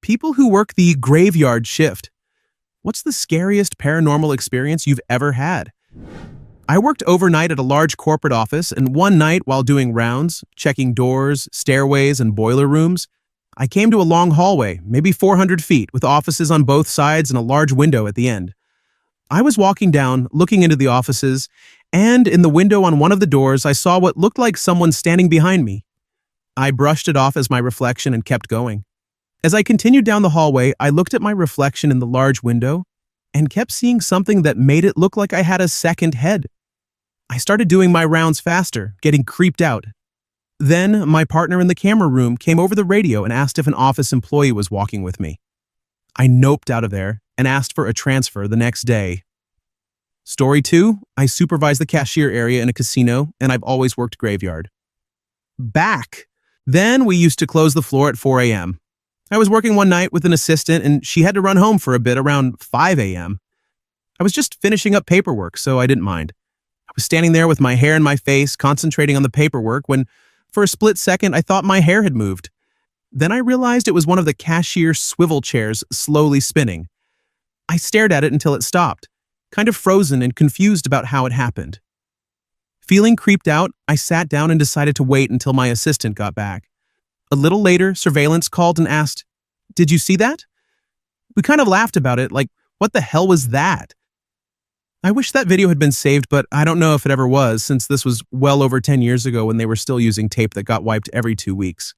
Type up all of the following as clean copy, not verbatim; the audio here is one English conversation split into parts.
People who work the graveyard shift. What's the scariest paranormal experience you've ever had? I worked overnight at a large corporate office, and one night while doing rounds, checking doors, stairways, and boiler rooms, I came to a long hallway, maybe 400 feet, with offices on both sides and a large window at the end. I was walking down, looking into the offices, and in the window on one of the doors, I saw what looked like someone standing behind me. I brushed it off as my reflection and kept going. As I continued down the hallway, I looked at my reflection in the large window and kept seeing something that made it look like I had a second head. I started doing my rounds faster, getting creeped out. Then, my partner in the camera room came over the radio and asked if an office employee was walking with me. I noped out of there and asked for a transfer the next day. Story 2, I supervise the cashier area in a casino, and I've always worked graveyard. Back. Then we used to close the floor at 4 a.m. I was working one night with an assistant, and she had to run home for a bit around 5 a.m. I was just finishing up paperwork, so I didn't mind. I was standing there with my hair in my face, concentrating on the paperwork, when for a split second I thought my hair had moved. Then I realized it was one of the cashier's swivel chairs slowly spinning. I stared at it until it stopped, kind of frozen and confused about how it happened. Feeling creeped out, I sat down and decided to wait until my assistant got back. A little later, surveillance called and asked, "Did you see that?" We kind of laughed about it, like, what the hell was that? I wish that video had been saved, but I don't know if it ever was, since this was well over 10 years ago when they were still using tape that got wiped every 2 weeks.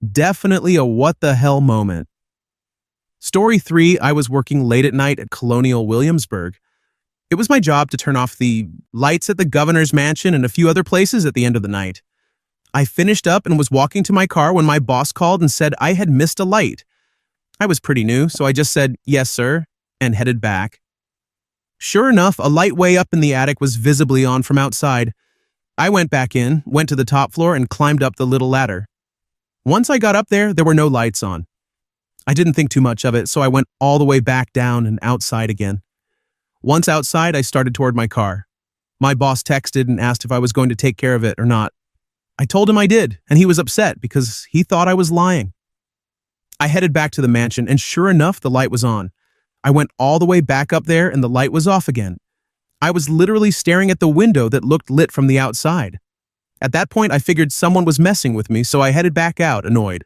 Definitely a what the hell moment. Story 3, I was working late at night at Colonial Williamsburg. It was my job to turn off the lights at the governor's mansion and a few other places at the end of the night. I finished up and was walking to my car when my boss called and said I had missed a light. I was pretty new, so I just said, "Yes, sir," and headed back. Sure enough, a light way up in the attic was visibly on from outside. I went back in, went to the top floor, and climbed up the little ladder. Once I got up there, there were no lights on. I didn't think too much of it, so I went all the way back down and outside again. Once outside, I started toward my car. My boss texted and asked if I was going to take care of it or not. I told him I did, and he was upset because he thought I was lying. I headed back to the mansion, and sure enough, the light was on. I went all the way back up there, and the light was off again. I was literally staring at the window that looked lit from the outside. At that point, I figured someone was messing with me, so I headed back out, annoyed.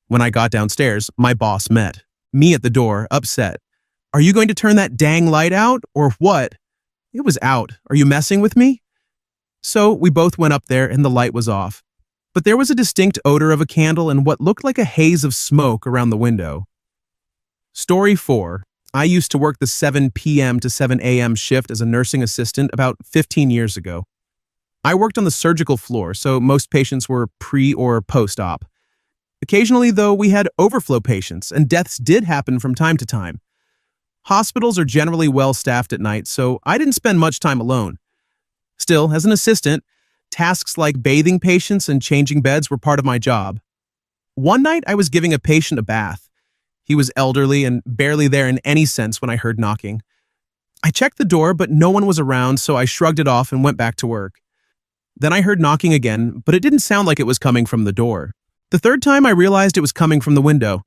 When I got downstairs, my boss met me at the door, upset. "Are you going to turn that dang light out, or what?" "It was out. Are you messing with me?" So we both went up there and the light was off. But there was a distinct odor of a candle and what looked like a haze of smoke around the window. Story 4. I used to work the 7 p.m. to 7 a.m. shift as a nursing assistant about 15 years ago. I worked on the surgical floor, so most patients were pre- or post-op. Occasionally, though, we had overflow patients, and deaths did happen from time to time. Hospitals are generally well-staffed at night, so I didn't spend much time alone. Still, as an assistant, tasks like bathing patients and changing beds were part of my job. One night, I was giving a patient a bath. He was elderly and barely there in any sense when I heard knocking. I checked the door, but no one was around, so I shrugged it off and went back to work. Then I heard knocking again, but it didn't sound like it was coming from the door. The third time, I realized it was coming from the window.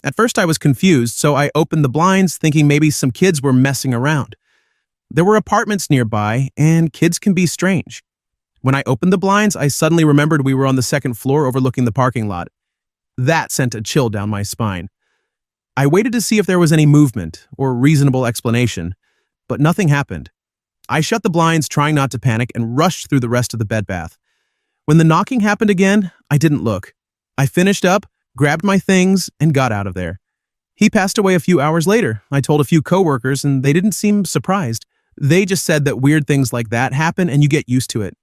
At first, I was confused, so I opened the blinds, thinking maybe some kids were messing around. There were apartments nearby, and kids can be strange. When I opened the blinds, I suddenly remembered we were on the second floor overlooking the parking lot. That sent a chill down my spine. I waited to see if there was any movement or reasonable explanation, but nothing happened. I shut the blinds, trying not to panic, and rushed through the rest of the bed bath. When the knocking happened again, I didn't look. I finished up, grabbed my things, and got out of there. He passed away a few hours later. I told a few coworkers, and they didn't seem surprised. They just said that weird things like that happen and you get used to it.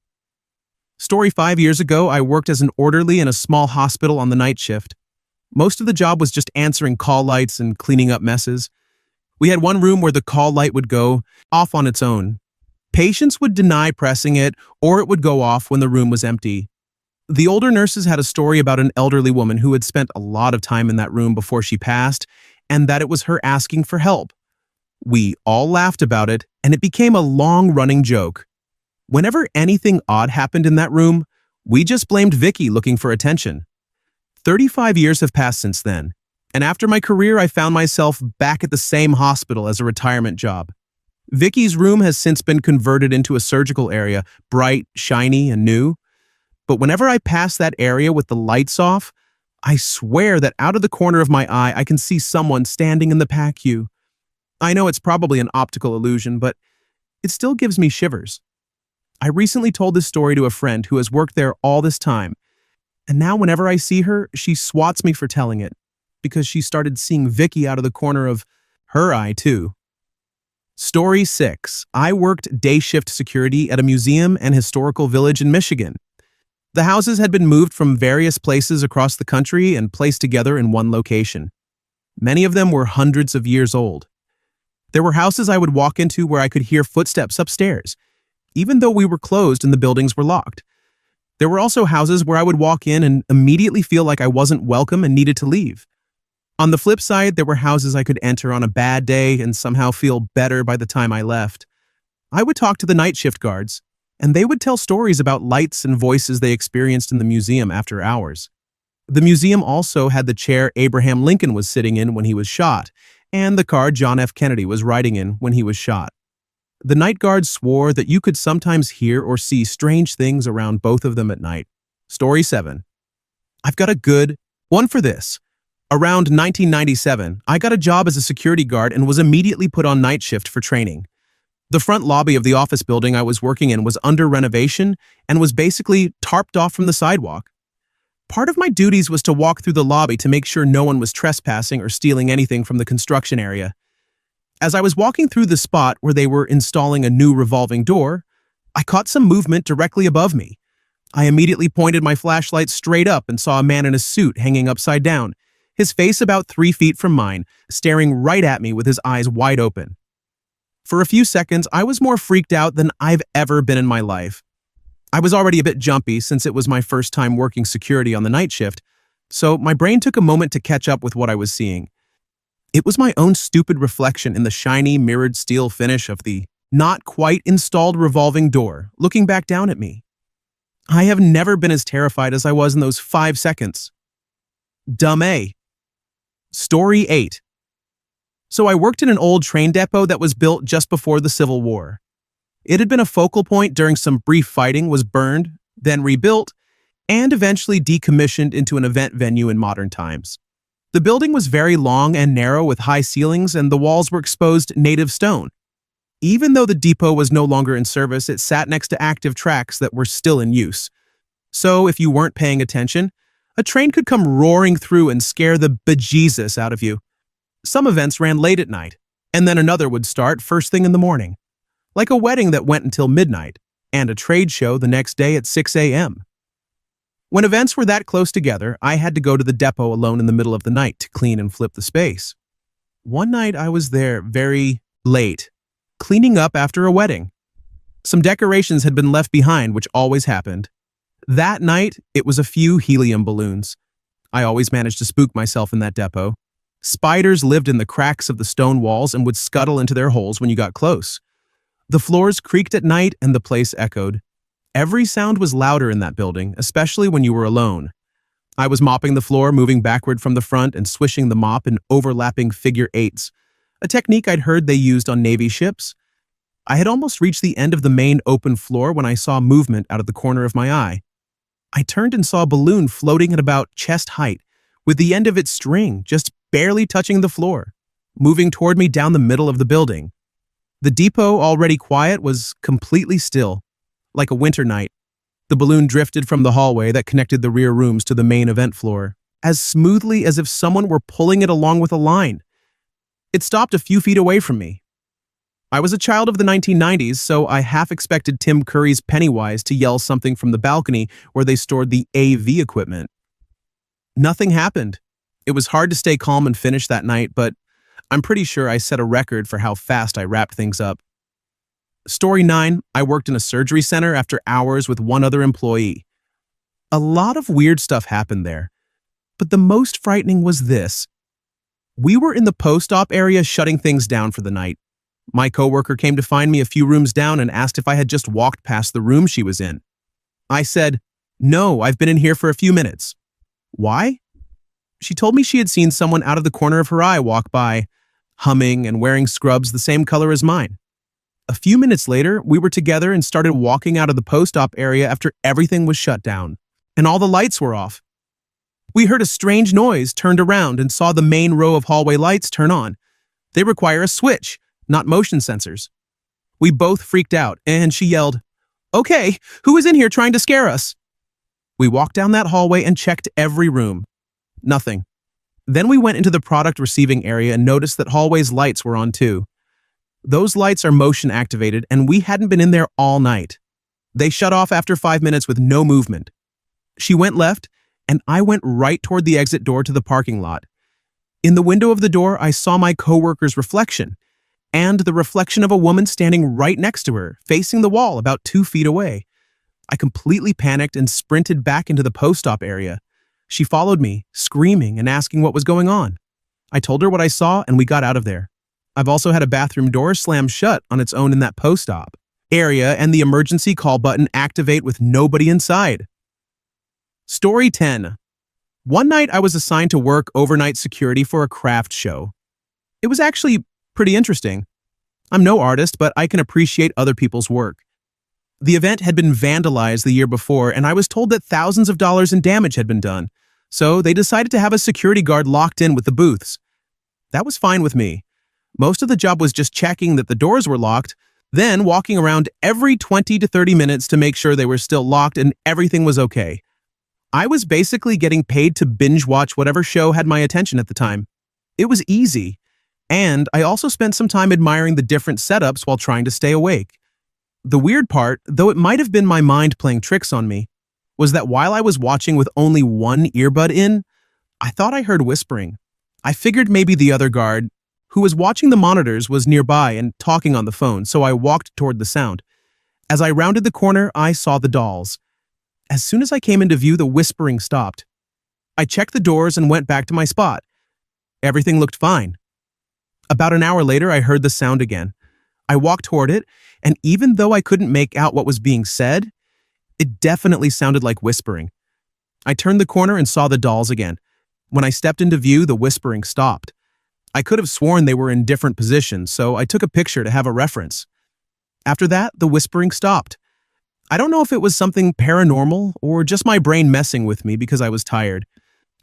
Story 5 years ago, I worked as an orderly in a small hospital on the night shift. Most of the job was just answering call lights and cleaning up messes. We had one room where the call light would go off on its own. Patients would deny pressing it, or it would go off when the room was empty. The older nurses had a story about an elderly woman who had spent a lot of time in that room before she passed, and that it was her asking for help. We all laughed about it, and it became a long-running joke. Whenever anything odd happened in that room, we just blamed Vicky looking for attention. 35 years have passed since then, And after my career, I found myself back at the same hospital as a retirement job. Vicky's room has since been converted into a surgical area, bright, shiny, and new. But whenever I pass that area with the lights off, I swear that out of the corner of my eye, I can see someone standing in the PACU. I know it's probably an optical illusion, but it still gives me shivers. I recently told this story to a friend who has worked there all this time, and now whenever I see her, she swats me for telling it, because she started seeing Vicky out of the corner of her eye too. Story 6. I worked day shift security at a museum and historical village in Michigan. The houses had been moved from various places across the country and placed together in one location. Many of them were hundreds of years old. There were houses I would walk into where I could hear footsteps upstairs, even though we were closed and the buildings were locked. There were also houses where I would walk in and immediately feel like I wasn't welcome and needed to leave. On the flip side, there were houses I could enter on a bad day and somehow feel better by the time I left. I would talk to the night shift guards, and they would tell stories about lights and voices they experienced in the museum after hours. The museum also had the chair Abraham Lincoln was sitting in when he was shot, and the car John F. Kennedy was riding in when he was shot. The night guards swore that you could sometimes hear or see strange things around both of them at night. Story 7. I've got a good one for this. Around 1997, I got a job as a security guard and was immediately put on night shift for training. The front lobby of the office building I was working in was under renovation and was basically tarped off from the sidewalk. Part of my duties was to walk through the lobby to make sure no one was trespassing or stealing anything from the construction area. As I was walking through the spot where they were installing a new revolving door, I caught some movement directly above me. I immediately pointed my flashlight straight up and saw a man in a suit hanging upside down, his face about 3 feet from mine, staring right at me with his eyes wide open. For a few seconds, I was more freaked out than I've ever been in my life. I was already a bit jumpy since it was my first time working security on the night shift, so my brain took a moment to catch up with what I was seeing. It was my own stupid reflection in the shiny, mirrored steel finish of the not quite installed revolving door, looking back down at me. I have never been as terrified as I was in those 5 seconds. Dumb A. Story 8. So I worked in an old train depot that was built just before the Civil War. It had been a focal point during some brief fighting, was burned, then rebuilt, and eventually decommissioned into an event venue in modern times. The building was very long and narrow with high ceilings, and the walls were exposed native stone. Even though the depot was no longer in service, it sat next to active tracks that were still in use. So if you weren't paying attention, a train could come roaring through and scare the bejesus out of you. Some events ran late at night, and then another would start first thing in the morning, like a wedding that went until midnight, and a trade show the next day at 6 a.m. When events were that close together, I had to go to the depot alone in the middle of the night to clean and flip the space. One night I was there very late, cleaning up after a wedding. Some decorations had been left behind, which always happened. That night, it was a few helium balloons. I always managed to spook myself in that depot. Spiders lived in the cracks of the stone walls and would scuttle into their holes when you got close. The floors creaked at night and the place echoed. Every sound was louder in that building, especially when you were alone. I was mopping the floor, moving backward from the front and swishing the mop in overlapping figure eights, a technique I'd heard they used on Navy ships. I had almost reached the end of the main open floor when I saw movement out of the corner of my eye. I turned and saw a balloon floating at about chest height, with the end of its string just barely touching the floor, moving toward me down the middle of the building. The depot, already quiet, was completely still, like a winter night. The balloon drifted from the hallway that connected the rear rooms to the main event floor, as smoothly as if someone were pulling it along with a line. It stopped a few feet away from me. I was a child of the 1990s, so I half expected Tim Curry's Pennywise to yell something from the balcony where they stored the AV equipment. Nothing happened. It was hard to stay calm and finish that night, but I'm pretty sure I set a record for how fast I wrapped things up. Story 9. I worked in a surgery center after hours with one other employee. A lot of weird stuff happened there, but the most frightening was this. We were in the post-op area shutting things down for the night. My coworker came to find me a few rooms down and asked if I had just walked past the room she was in. I said, "No, I've been in here for a few minutes." "Why?" She told me she had seen someone out of the corner of her eye walk by, humming and wearing scrubs the same color as mine. A few minutes later, we were together and started walking out of the post-op area after everything was shut down, and all the lights were off. We heard a strange noise, turned around, and saw the main row of hallway lights turn on. They require a switch, not motion sensors. We both freaked out, and she yelled, "Okay, who is in here trying to scare us?" We walked down that hallway and checked every room. Nothing. Then we went into the product receiving area and noticed that hallway's lights were on too. Those lights are motion activated, and we hadn't been in there all night. They shut off after 5 minutes with no movement. She went left, and I went right toward the exit door to the parking lot. In the window of the door, I saw my coworker's reflection, and the reflection of a woman standing right next to her, facing the wall about 2 feet away. I completely panicked and sprinted back into the post-op area. She followed me, screaming and asking what was going on. I told her what I saw, and we got out of there. I've also had a bathroom door slam shut on its own in that post-op area and the emergency call button activate with nobody inside. Story 10. One night I was assigned to work overnight security for a craft show. It was actually pretty interesting. I'm no artist, but I can appreciate other people's work. The event had been vandalized the year before, and I was told that thousands of dollars in damage had been done, so they decided to have a security guard locked in with the booths. That was fine with me. Most of the job was just checking that the doors were locked, then walking around every 20 to 30 minutes to make sure they were still locked and everything was okay. I was basically getting paid to binge watch whatever show had my attention at the time. It was easy, and I also spent some time admiring the different setups while trying to stay awake. The weird part, though it might have been my mind playing tricks on me, was that while I was watching with only one earbud in, I thought I heard whispering. I figured maybe the other guard, who was watching the monitors, was nearby and talking on the phone, so I walked toward the sound. As I rounded the corner, I saw the dolls. As soon as I came into view, the whispering stopped. I checked the doors and went back to my spot. Everything looked fine. About an hour later, I heard the sound again. I walked toward it, and even though I couldn't make out what was being said, it definitely sounded like whispering. I turned the corner and saw the dolls again. When I stepped into view, the whispering stopped. I could have sworn they were in different positions, so I took a picture to have a reference. After that, the whispering stopped. I don't know if it was something paranormal or just my brain messing with me because I was tired.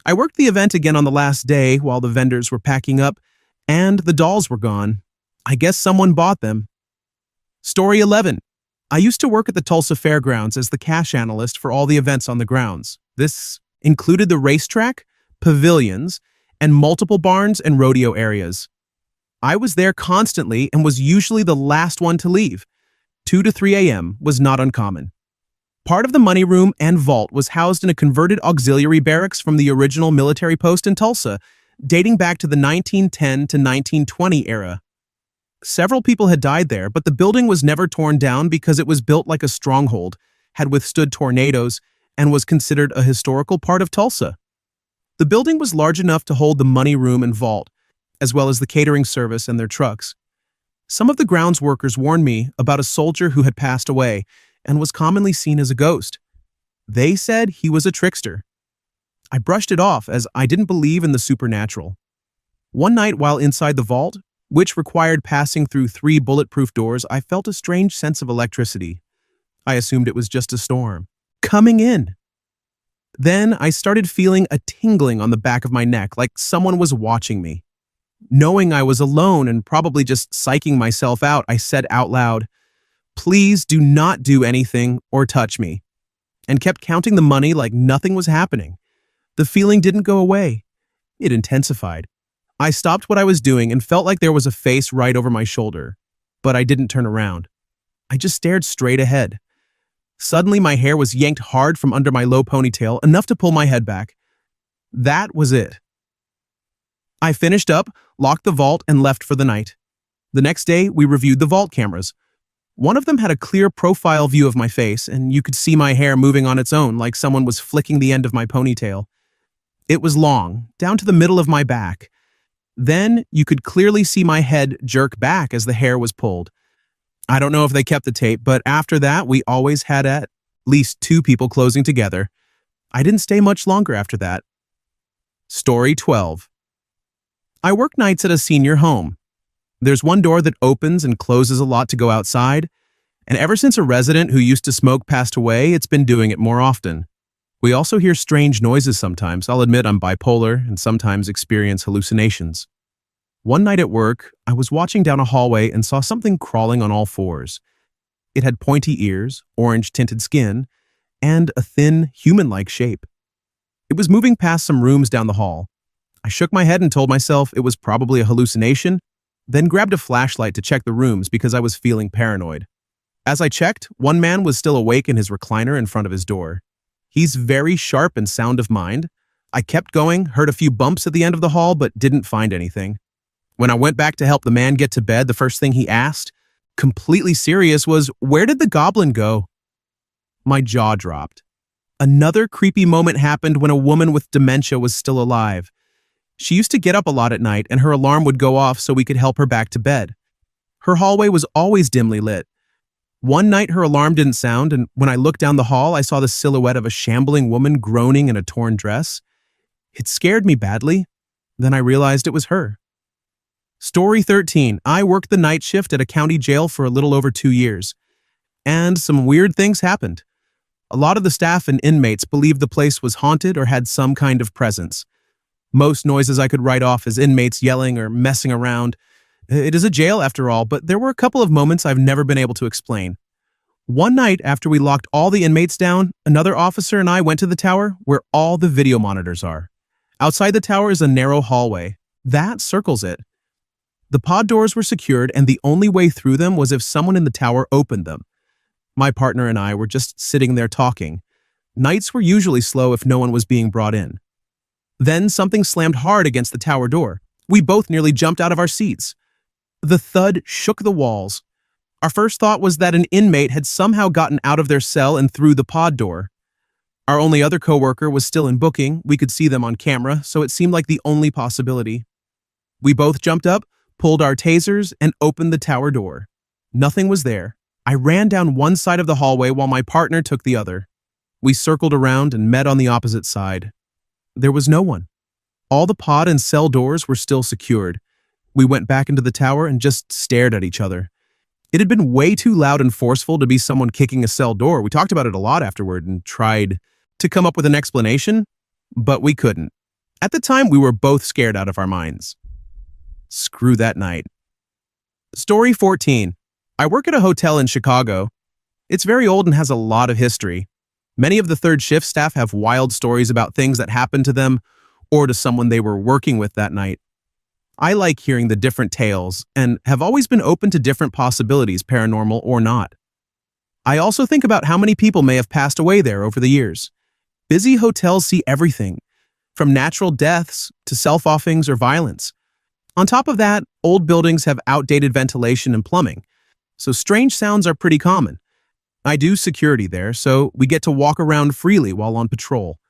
I worked the event again on the last day while the vendors were packing up, and the dolls were gone. I guess someone bought them. Story 11. I used to work at the Tulsa Fairgrounds as the cash analyst for all the events on the grounds. This included the racetrack, pavilions, and multiple barns and rodeo areas. I was there constantly and was usually the last one to leave. 2 to 3 a.m. was not uncommon. Part of the money room and vault was housed in a converted auxiliary barracks from the original military post in Tulsa, dating back to the 1910 to 1920 era. Several people had died there, but the building was never torn down because it was built like a stronghold, had withstood tornadoes, and was considered a historical part of Tulsa. The building was large enough to hold the money room and vault, as well as the catering service and their trucks. Some of the grounds workers warned me about a soldier who had passed away and was commonly seen as a ghost. They said he was a trickster. I brushed it off as I didn't believe in the supernatural. One night while inside the vault, which required passing through 3 bulletproof doors, I felt a strange sense of electricity. I assumed it was just a storm coming in. Then I started feeling a tingling on the back of my neck, like someone was watching me. Knowing I was alone and probably just psyching myself out, I said out loud, "Please do not do anything or touch me," and kept counting the money like nothing was happening. The feeling didn't go away. It intensified. I stopped what I was doing and felt like there was a face right over my shoulder, but I didn't turn around. I just stared straight ahead. Suddenly, my hair was yanked hard from under my low ponytail, enough to pull my head back. That was it. I finished up, locked the vault, and left for the night. The next day, we reviewed the vault cameras. One of them had a clear profile view of my face, and you could see my hair moving on its own like someone was flicking the end of my ponytail. It was long, down to the middle of my back. Then, you could clearly see my head jerk back as the hair was pulled. I don't know if they kept the tape, but after that, we always had at least 2 people closing together. I didn't stay much longer after that. Story 12. I work nights at a senior home. There's one door that opens and closes a lot to go outside, and ever since a resident who used to smoke passed away, it's been doing it more often. We also hear strange noises sometimes. I'll admit I'm bipolar and sometimes experience hallucinations. One night at work, I was watching down a hallway and saw something crawling on all fours. It had pointy ears, orange-tinted skin, and a thin, human-like shape. It was moving past some rooms down the hall. I shook my head and told myself it was probably a hallucination, then grabbed a flashlight to check the rooms because I was feeling paranoid. As I checked, one man was still awake in his recliner in front of his door. He's very sharp and sound of mind. I kept going, heard a few bumps at the end of the hall, but didn't find anything. When I went back to help the man get to bed, the first thing he asked, completely serious, was, "Where did the goblin go?" My jaw dropped. Another creepy moment happened when a woman with dementia was still alive. She used to get up a lot at night, and her alarm would go off so we could help her back to bed. Her hallway was always dimly lit. One night her alarm didn't sound, and when I looked down the hall, I saw the silhouette of a shambling woman groaning in a torn dress. It scared me badly. Then I realized it was her. Story 13. I worked the night shift at a county jail for a little over 2 years. And some weird things happened. A lot of the staff and inmates believed the place was haunted or had some kind of presence. Most noises I could write off as inmates yelling or messing around. It is a jail after all, but there were a couple of moments I've never been able to explain. One night after we locked all the inmates down, another officer and I went to the tower where all the video monitors are. Outside the tower is a narrow hallway. That circles it. The pod doors were secured, and the only way through them was if someone in the tower opened them. My partner and I were just sitting there talking. Nights were usually slow if no one was being brought in. Then something slammed hard against the tower door. We both nearly jumped out of our seats. The thud shook the walls. Our first thought was that an inmate had somehow gotten out of their cell and through the pod door. Our only other coworker was still in booking. We could see them on camera, so it seemed like the only possibility. We both jumped up, pulled our tasers, and opened the tower door. Nothing was there. I ran down one side of the hallway while my partner took the other. We circled around and met on the opposite side. There was no one. All the pod and cell doors were still secured. We went back into the tower and just stared at each other. It had been way too loud and forceful to be someone kicking a cell door. We talked about it a lot afterward and tried to come up with an explanation, but we couldn't. At the time, we were both scared out of our minds. Screw that night. Story 14. I work at a hotel in Chicago. It's very old and has a lot of history. Many of the third shift staff have wild stories about things that happened to them or to someone they were working with that night. I like hearing the different tales and have always been open to different possibilities, paranormal or not. I also think about how many people may have passed away there over the years. Busy hotels see everything, from natural deaths to self-offings or violence. On top of that, old buildings have outdated ventilation and plumbing, so strange sounds are pretty common. I do security there, so we get to walk around freely while on patrol.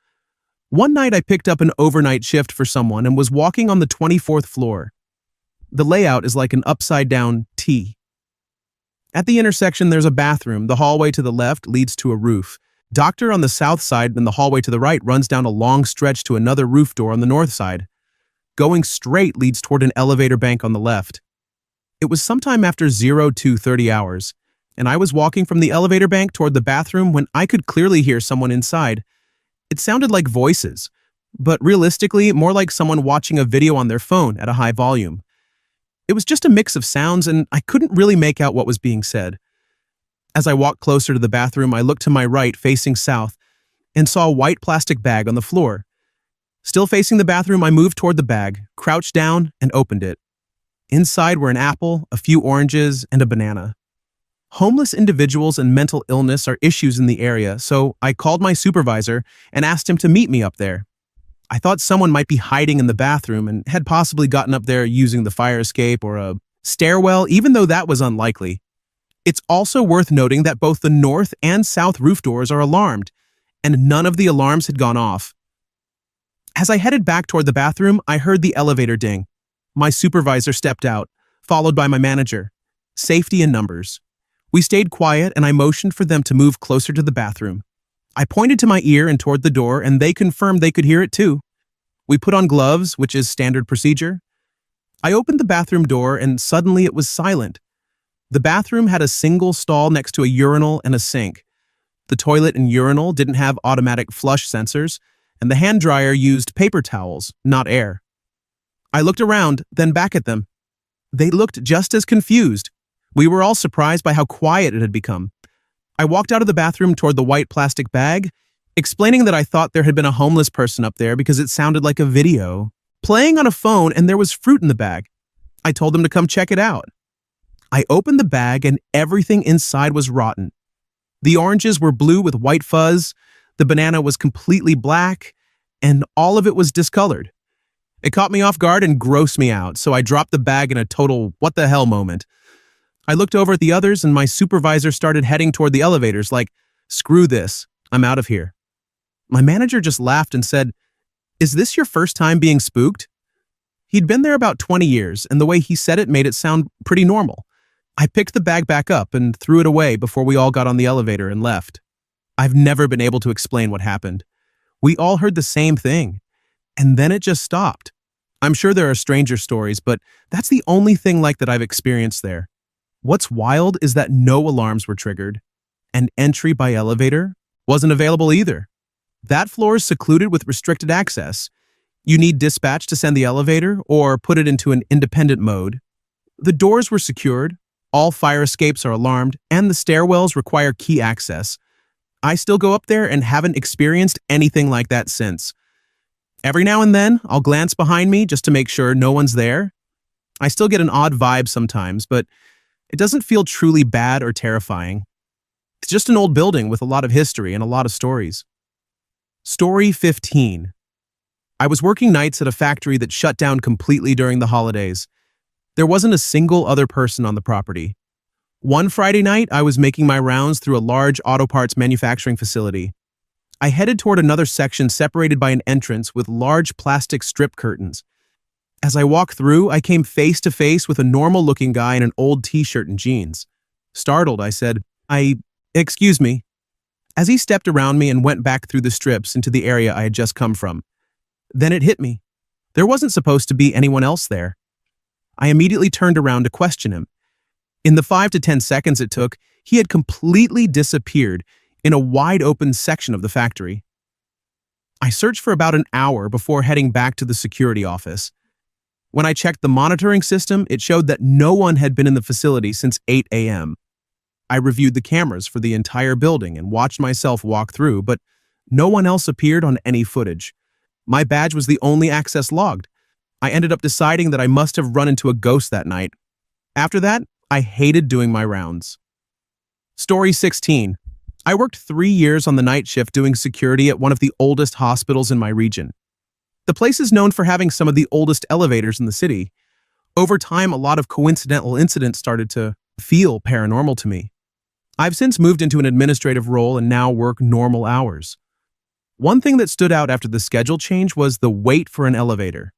One night I picked up an overnight shift for someone and was walking on the 24th floor. The layout is like an upside-down T. At the intersection, there's a bathroom. The hallway to the left leads to a roof. Doctor on the south side and the hallway to the right runs down a long stretch to another roof door on the north side. Going straight leads toward an elevator bank on the left. It was sometime after 02:30 hours, and I was walking from the elevator bank toward the bathroom when I could clearly hear someone inside. It sounded like voices, but realistically, more like someone watching a video on their phone at a high volume. It was just a mix of sounds, and I couldn't really make out what was being said. As I walked closer to the bathroom, I looked to my right, facing south, and saw a white plastic bag on the floor. Still facing the bathroom, I moved toward the bag, crouched down, and opened it. Inside were an apple, a few oranges, and a banana. Homeless individuals and mental illness are issues in the area, so I called my supervisor and asked him to meet me up there. I thought someone might be hiding in the bathroom and had possibly gotten up there using the fire escape or a stairwell, even though that was unlikely. It's also worth noting that both the north and south roof doors are alarmed, and none of the alarms had gone off. As I headed back toward the bathroom, I heard the elevator ding. My supervisor stepped out, followed by my manager. Safety in numbers. We stayed quiet, and I motioned for them to move closer to the bathroom. I pointed to my ear and toward the door, and they confirmed they could hear it too. We put on gloves, which is standard procedure. I opened the bathroom door and suddenly it was silent. The bathroom had a single stall next to a urinal and a sink. The toilet and urinal didn't have automatic flush sensors, and the hand dryer used paper towels, not air. I looked around, then back at them. They looked just as confused. We were all surprised by how quiet it had become. I walked out of the bathroom toward the white plastic bag, explaining that I thought there had been a homeless person up there because it sounded like a video playing on a phone and there was fruit in the bag. I told them to come check it out. I opened the bag and everything inside was rotten. The oranges were blue with white fuzz, the banana was completely black, and all of it was discolored. It caught me off guard and grossed me out, so I dropped the bag in a total what the hell moment. I looked over at the others and my supervisor started heading toward the elevators like, screw this, I'm out of here. My manager just laughed and said, "Is this your first time being spooked?" He'd been there about 20 years, and the way he said it made it sound pretty normal. I picked the bag back up and threw it away before we all got on the elevator and left. I've never been able to explain what happened. We all heard the same thing, and then it just stopped. I'm sure there are stranger stories, but that's the only thing like that I've experienced there. What's wild is that no alarms were triggered, and entry by elevator wasn't available either. That floor is secluded with restricted access. You need dispatch to send the elevator or put it into an independent mode. The doors were secured, all fire escapes are alarmed, and the stairwells require key access. I still go up there and haven't experienced anything like that since. Every now and then, I'll glance behind me just to make sure no one's there. I still get an odd vibe sometimes, but it doesn't feel truly bad or terrifying. It's just an old building with a lot of history and a lot of stories. Story 15. I was working nights at a factory that shut down completely during the holidays. There wasn't a single other person on the property. One Friday night, I was making my rounds through a large auto parts manufacturing facility. I headed toward another section separated by an entrance with large plastic strip curtains. As I walked through, I came face to face with a normal-looking guy in an old t-shirt and jeans. Startled, I said, Excuse me." As he stepped around me and went back through the strips into the area I had just come from. Then it hit me. There wasn't supposed to be anyone else there. I immediately turned around to question him. In the 5 to 10 seconds it took, he had completely disappeared in a wide-open section of the factory. I searched for about an hour before heading back to the security office. When I checked the monitoring system, it showed that no one had been in the facility since 8 a.m. I reviewed the cameras for the entire building and watched myself walk through, but no one else appeared on any footage. My badge was the only access logged. I ended up deciding that I must have run into a ghost that night. After that, I hated doing my rounds. Story 16. I worked 3 years on the night shift doing security at one of the oldest hospitals in my region. The place is known for having some of the oldest elevators in the city. Over time, a lot of coincidental incidents started to feel paranormal to me. I've since moved into an administrative role and now work normal hours. One thing that stood out after the schedule change was the wait for an elevator.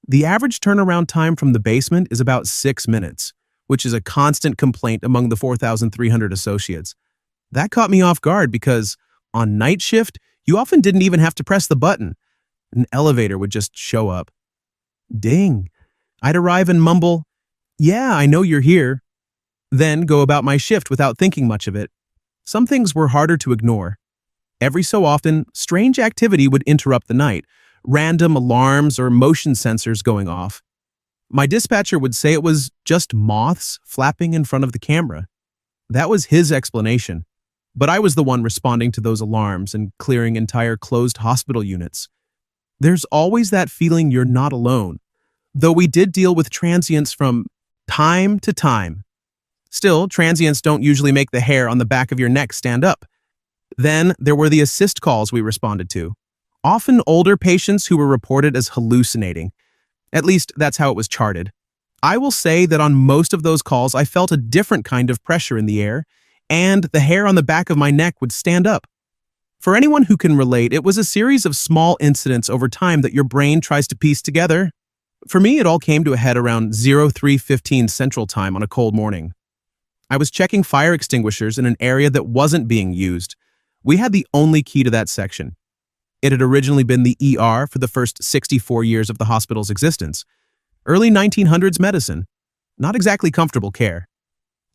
The average turnaround time from the basement is about 6 minutes, which is a constant complaint among the 4,300 associates. That caught me off guard because on night shift, you often didn't even have to press the button. An elevator would just show up. Ding. I'd arrive and mumble, "Yeah, I know you're here." Then go about my shift without thinking much of it. Some things were harder to ignore. Every so often, strange activity would interrupt the night, random alarms or motion sensors going off. My dispatcher would say it was just moths flapping in front of the camera. That was his explanation. But I was the one responding to those alarms and clearing entire closed hospital units. There's always that feeling you're not alone, though we did deal with transients from time to time. Still, transients don't usually make the hair on the back of your neck stand up. Then there were the assist calls we responded to, often older patients who were reported as hallucinating. At least that's how it was charted. I will say that on most of those calls I felt a different kind of pressure in the air, and the hair on the back of my neck would stand up. For anyone who can relate, it was a series of small incidents over time that your brain tries to piece together. For me, it all came to a head around 03:15 Central Time on a cold morning. I was checking fire extinguishers in an area that wasn't being used. We had the only key to that section. It had originally been the ER for the first 64 years of the hospital's existence. Early 1900s medicine. Not exactly comfortable care.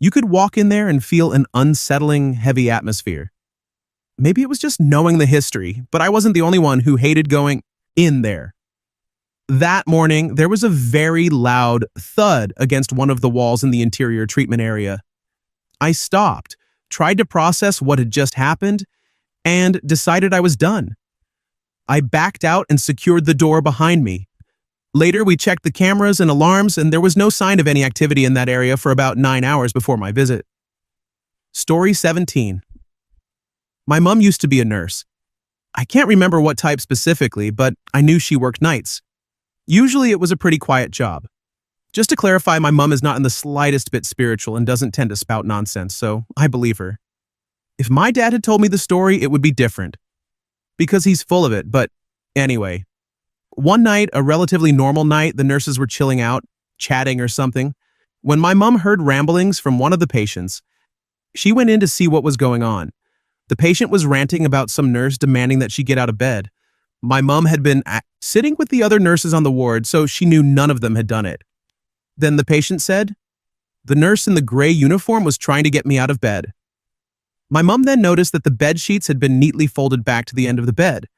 You could walk in there and feel an unsettling, heavy atmosphere. Maybe it was just knowing the history, but I wasn't the only one who hated going in there. That morning, there was a very loud thud against one of the walls in the interior treatment area. I stopped, tried to process what had just happened, and decided I was done. I backed out and secured the door behind me. Later, we checked the cameras and alarms, and there was no sign of any activity in that area for about 9 hours before my visit. Story 17. My mom used to be a nurse. I can't remember what type specifically, but I knew she worked nights. Usually it was a pretty quiet job. Just to clarify, my mom is not in the slightest bit spiritual and doesn't tend to spout nonsense, so I believe her. If my dad had told me the story, it would be different. Because he's full of it, but anyway. One night, a relatively normal night, the nurses were chilling out, chatting or something, when my mom heard ramblings from one of the patients. She went in to see what was going on. The patient was ranting about some nurse demanding that she get out of bed. My mom had been sitting with the other nurses on the ward, so she knew none of them had done it. Then the patient said, "The nurse in the gray uniform was trying to get me out of bed." My mom then noticed that the bed sheets had been neatly folded back to the end of the bed.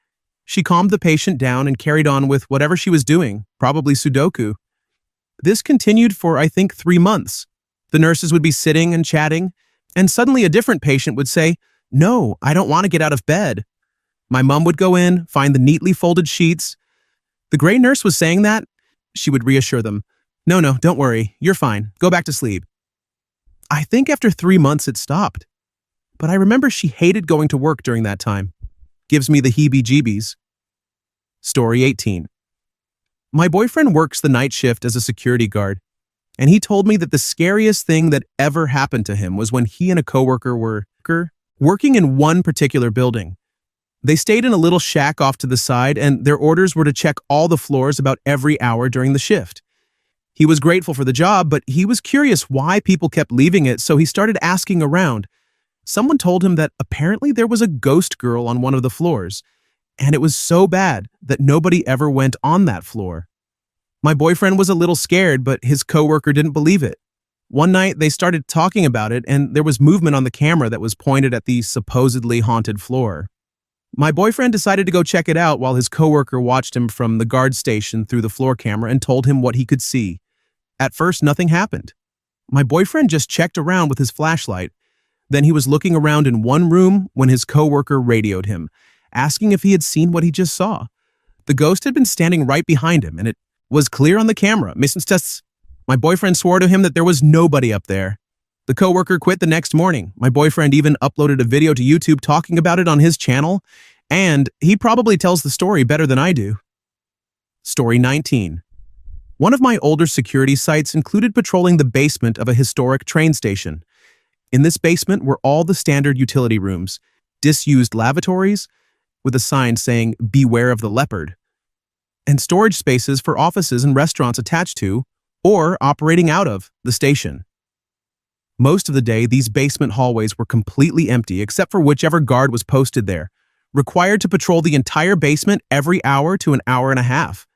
She calmed the patient down and carried on with whatever she was doing, probably Sudoku. This continued for, I think, 3 months. The nurses would be sitting and chatting, and suddenly a different patient would say, "No, I don't want to get out of bed." My mom would go in, find the neatly folded sheets. The gray nurse was saying that. She would reassure them, No, don't worry, you're fine, go back to sleep." I think after 3 months it stopped. But I remember she hated going to work during that time. Gives me the heebie-jeebies. Story 18. My boyfriend works the night shift as a security guard, and he told me that the scariest thing that ever happened to him was when he and a coworker were working in one particular building. They stayed in a little shack off to the side, and their orders were to check all the floors about every hour during the shift. He was grateful for the job, but he was curious why people kept leaving it, so he started asking around. Someone told him that apparently there was a ghost girl on one of the floors, and it was so bad that nobody ever went on that floor. My boyfriend was a little scared, but his coworker didn't believe it. One night, they started talking about it, and there was movement on the camera that was pointed at the supposedly haunted floor. My boyfriend decided to go check it out while his coworker watched him from the guard station through the floor camera and told him what he could see. At first, nothing happened. My boyfriend just checked around with his flashlight. Then he was looking around in one room when his coworker radioed him, asking if he had seen what he just saw. The ghost had been standing right behind him, and it was clear on the camera. My boyfriend swore to him that there was nobody up there. The coworker quit the next morning. My boyfriend even uploaded a video to YouTube talking about it on his channel, and he probably tells the story better than I do. Story 19. One of my older security sites included patrolling the basement of a historic train station. In this basement were all the standard utility rooms, disused lavatories with a sign saying, "Beware of the leopard," and storage spaces for offices and restaurants attached to, or operating out of, the station. Most of the day, these basement hallways were completely empty except for whichever guard was posted there, required to patrol the entire basement every hour to an hour and a half.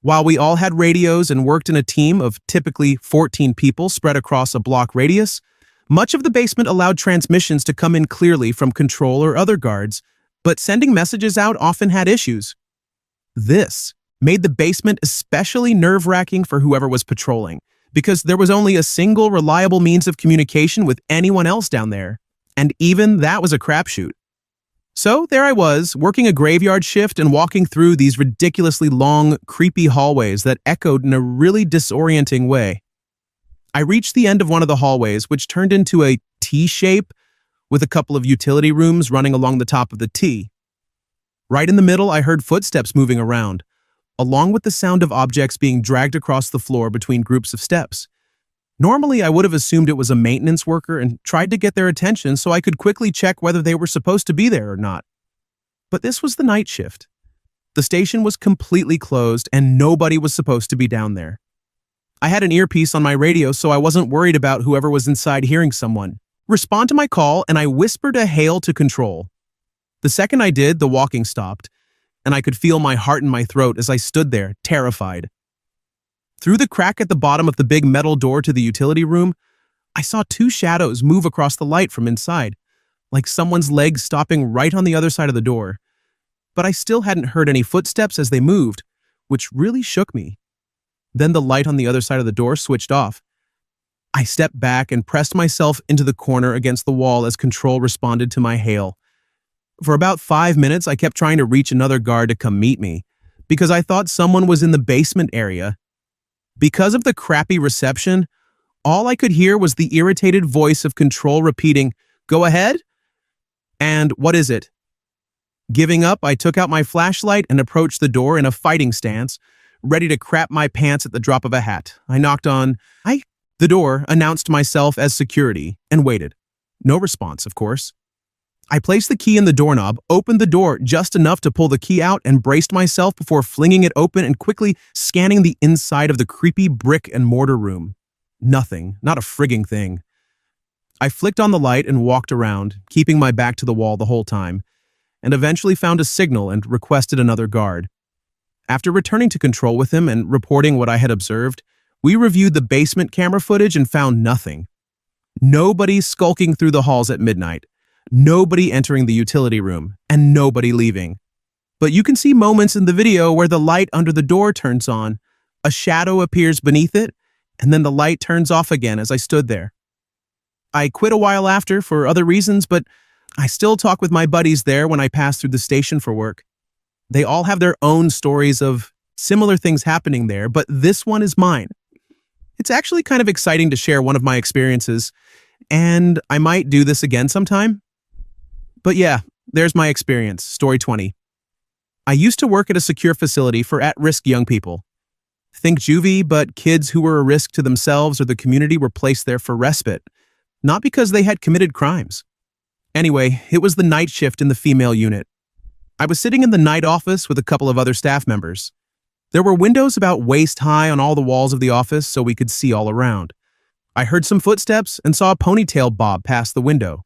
While we all had radios and worked in a team of typically 14 people spread across a block radius, much of the basement allowed transmissions to come in clearly from control or other guards, but sending messages out often had issues. This made the basement especially nerve-wracking for whoever was patrolling, because there was only a single reliable means of communication with anyone else down there, and even that was a crapshoot. So there I was, working a graveyard shift and walking through these ridiculously long, creepy hallways that echoed in a really disorienting way. I reached the end of one of the hallways, which turned into a T shape with a couple of utility rooms running along the top of the T. Right in the middle, I heard footsteps moving around, along with the sound of objects being dragged across the floor between groups of steps. Normally, I would have assumed it was a maintenance worker and tried to get their attention so I could quickly check whether they were supposed to be there or not. But this was the night shift. The station was completely closed and nobody was supposed to be down there. I had an earpiece on my radio, so I wasn't worried about whoever was inside hearing someone respond to my call, and I whispered a hail to control. The second I did, the walking stopped, and I could feel my heart in my throat as I stood there, terrified. Through the crack at the bottom of the big metal door to the utility room, I saw two shadows move across the light from inside, like someone's legs stopping right on the other side of the door. But I still hadn't heard any footsteps as they moved, which really shook me. Then the light on the other side of the door switched off. I stepped back and pressed myself into the corner against the wall as Control responded to my hail. For about 5 minutes, I kept trying to reach another guard to come meet me, because I thought someone was in the basement area. Because of the crappy reception, all I could hear was the irritated voice of Control repeating, "Go ahead?" And "What is it?" Giving up, I took out my flashlight and approached the door in a fighting stance, ready to crap my pants at the drop of a hat. I knocked on the door, announced myself as security, and waited. No response, of course. I placed the key in the doorknob, opened the door just enough to pull the key out, and braced myself before flinging it open and quickly scanning the inside of the creepy brick and mortar room. Nothing, not a frigging thing. I flicked on the light and walked around, keeping my back to the wall the whole time, and eventually found a signal and requested another guard. After returning to Control with him and reporting what I had observed, we reviewed the basement camera footage and found nothing. Nobody skulking through the halls at midnight, nobody entering the utility room, and nobody leaving. But you can see moments in the video where the light under the door turns on, a shadow appears beneath it, and then the light turns off again as I stood there. I quit a while after for other reasons, but I still talk with my buddies there when I pass through the station for work. They all have their own stories of similar things happening there, but this one is mine. It's actually kind of exciting to share one of my experiences, and I might do this again sometime. But yeah, there's my experience, story 20. I used to work at a secure facility for at-risk young people. Think juvie, but kids who were a risk to themselves or the community were placed there for respite, not because they had committed crimes. Anyway, it was the night shift in the female unit. I was sitting in the night office with a couple of other staff members. There were windows about waist high on all the walls of the office so we could see all around. I heard some footsteps and saw a Ponytail bob past the window.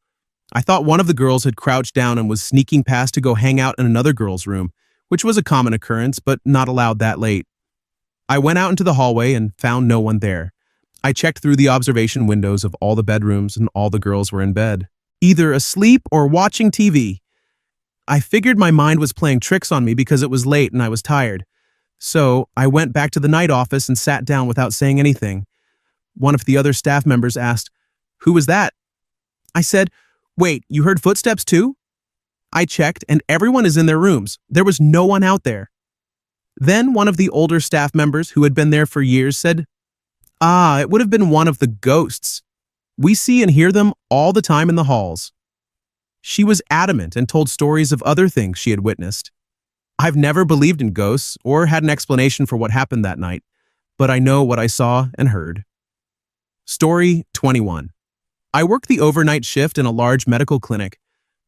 I thought one of the girls had crouched down and was sneaking past to go hang out in another girl's room, which was a common occurrence, but not allowed that late. I went out into the hallway and found no one there. I checked through the observation windows of all the bedrooms and all the girls were in bed, either asleep or watching TV. I figured my mind was playing tricks on me because it was late and I was tired. So I went back to the night office and sat down without saying anything. One of the other staff members asked, "Who was that?" I said, "Wait, you heard footsteps too?" I checked and everyone is in their rooms. There was no one out there. Then one of the older staff members who had been there for years said, "It would have been one of the ghosts. We see and hear them all the time in the halls." She was adamant and told stories of other things she had witnessed. I've never believed in ghosts or had an explanation for what happened that night, but I know what I saw and heard. Story 21. I worked the overnight shift in a large medical clinic.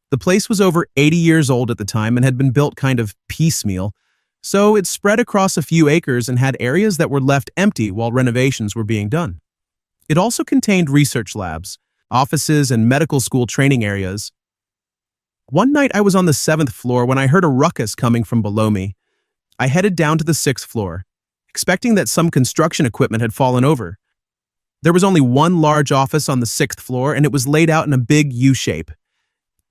The place was over 80 years old at the time and had been built kind of piecemeal, so it spread across a few acres and had areas that were left empty while renovations were being done. It also contained research labs, offices, and medical school training areas. One night I was on the 7th floor when I heard a ruckus coming from below me. I headed down to the 6th floor, expecting that some construction equipment had fallen over. There was only one large office on the 6th floor and it was laid out in a big U shape.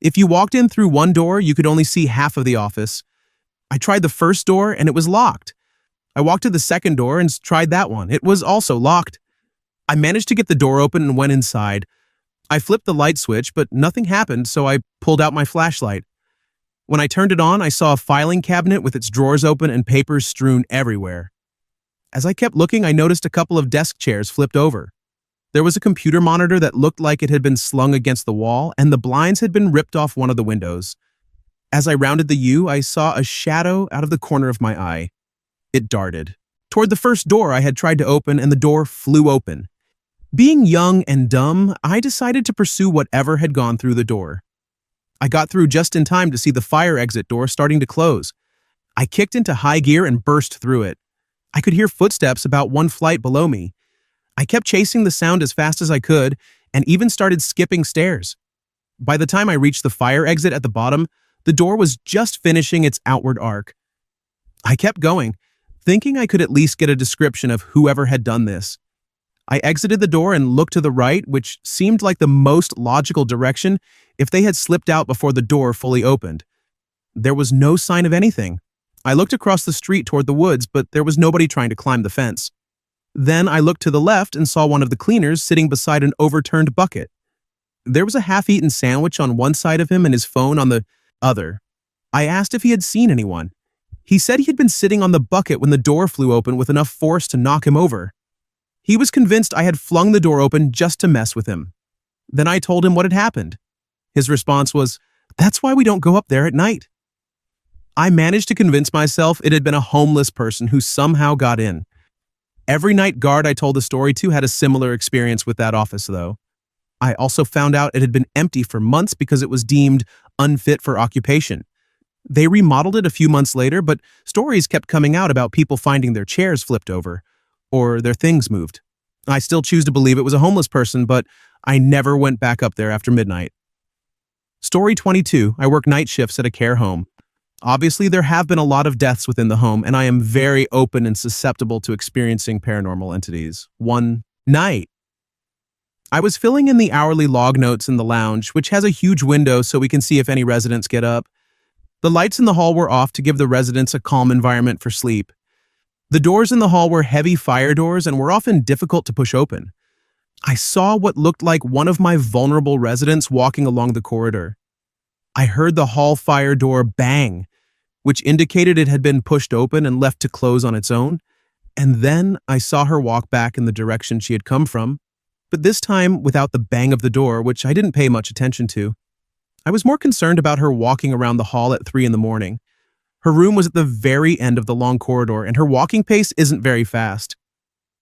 If you walked in through one door, you could only see half of the office. I tried the first door and it was locked. I walked to the second door and tried that one. It was also locked. I managed to get the door open and went inside. I flipped the light switch, but nothing happened, so I pulled out my flashlight. When I turned it on, I saw a filing cabinet with its drawers open and papers strewn everywhere. As I kept looking, I noticed a couple of desk chairs flipped over. There was a computer monitor that looked like it had been slung against the wall, and the blinds had been ripped off one of the windows. As I rounded the U, I saw a shadow out of the corner of my eye. It darted toward the first door I had tried to open, and the door flew open. Being young and dumb, I decided to pursue whatever had gone through the door. I got through just in time to see the fire exit door starting to close. I kicked into high gear and burst through it. I could hear footsteps about one flight below me. I kept chasing the sound as fast as I could and even started skipping stairs. By the time I reached the fire exit at the bottom, the door was just finishing its outward arc. I kept going, thinking I could at least get a description of whoever had done this. I exited the door and looked to the right, which seemed like the most logical direction if they had slipped out before the door fully opened. There was no sign of anything. I looked across the street toward the woods, but there was nobody trying to climb the fence. Then I looked to the left and saw one of the cleaners sitting beside an overturned bucket. There was a half-eaten sandwich on one side of him and his phone on the other. I asked if he had seen anyone. He said he had been sitting on the bucket when the door flew open with enough force to knock him over. He was convinced I had flung the door open just to mess with him. Then I told him what had happened. His response was, "That's why we don't go up there at night." I managed to convince myself it had been a homeless person who somehow got in. Every night guard I told the story to had a similar experience with that office, though. I also found out it had been empty for months because it was deemed unfit for occupation. They remodeled it a few months later, but stories kept coming out about people finding their chairs flipped over or their things moved. I still choose to believe it was a homeless person, but I never went back up there after midnight. Story 22. I work night shifts at a care home. Obviously, there have been a lot of deaths within the home, and I am very open and susceptible to experiencing paranormal entities. One night, I was filling in the hourly log notes in the lounge, which has a huge window so we can see if any residents get up. The lights in the hall were off to give the residents a calm environment for sleep. The doors in the hall were heavy fire doors and were often difficult to push open. I saw what looked like one of my vulnerable residents walking along the corridor. I heard the hall fire door bang, which indicated it had been pushed open and left to close on its own, and then I saw her walk back in the direction she had come from, but this time without the bang of the door, which I didn't pay much attention to. I was more concerned about her walking around the hall at 3 in the morning. Her room was at the very end of the long corridor, and her walking pace isn't very fast.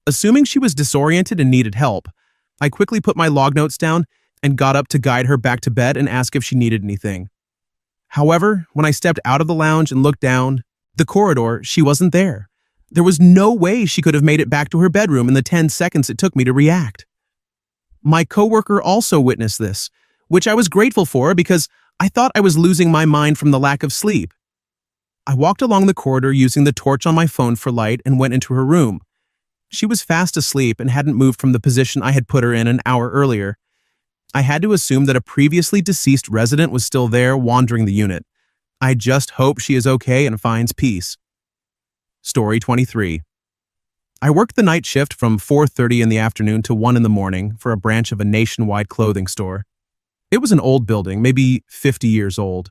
Assuming she was disoriented and needed help, I quickly put my log notes down and got up to guide her back to bed and ask if she needed anything. However, when I stepped out of the lounge and looked down the corridor, she wasn't there. There was no way she could have made it back to her bedroom in the 10 seconds it took me to react. My coworker also witnessed this, which I was grateful for because I thought I was losing my mind from the lack of sleep. I walked along the corridor using the torch on my phone for light and went into her room. She was fast asleep and hadn't moved from the position I had put her in an hour earlier. I had to assume that a previously deceased resident was still there wandering the unit. I just hope she is okay and finds peace. Story 23. I worked the night shift from 4:30 in the afternoon to 1 in the morning for a branch of a nationwide clothing store. It was an old building, maybe 50 years old.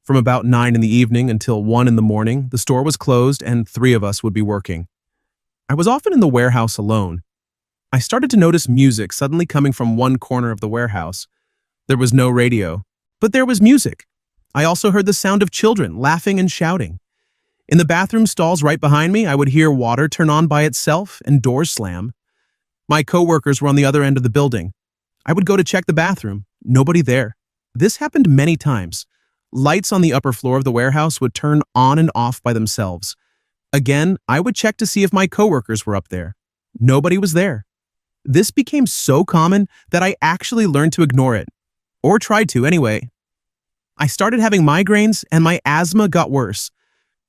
From about 9 in the evening until 1 in the morning, the store was closed and 3 of us would be working. I was often in the warehouse alone. I started to notice music suddenly coming from one corner of the warehouse. There was no radio, but there was music. I also heard the sound of children laughing and shouting. In the bathroom stalls right behind me, I would hear water turn on by itself and doors slam. My coworkers were on the other end of the building. I would go to check the bathroom. Nobody there. This happened many times. Lights on the upper floor of the warehouse would turn on and off by themselves. Again, I would check to see if my coworkers were up there. Nobody was there. This became so common that I actually learned to ignore it. Or tried to anyway. I started having migraines and my asthma got worse.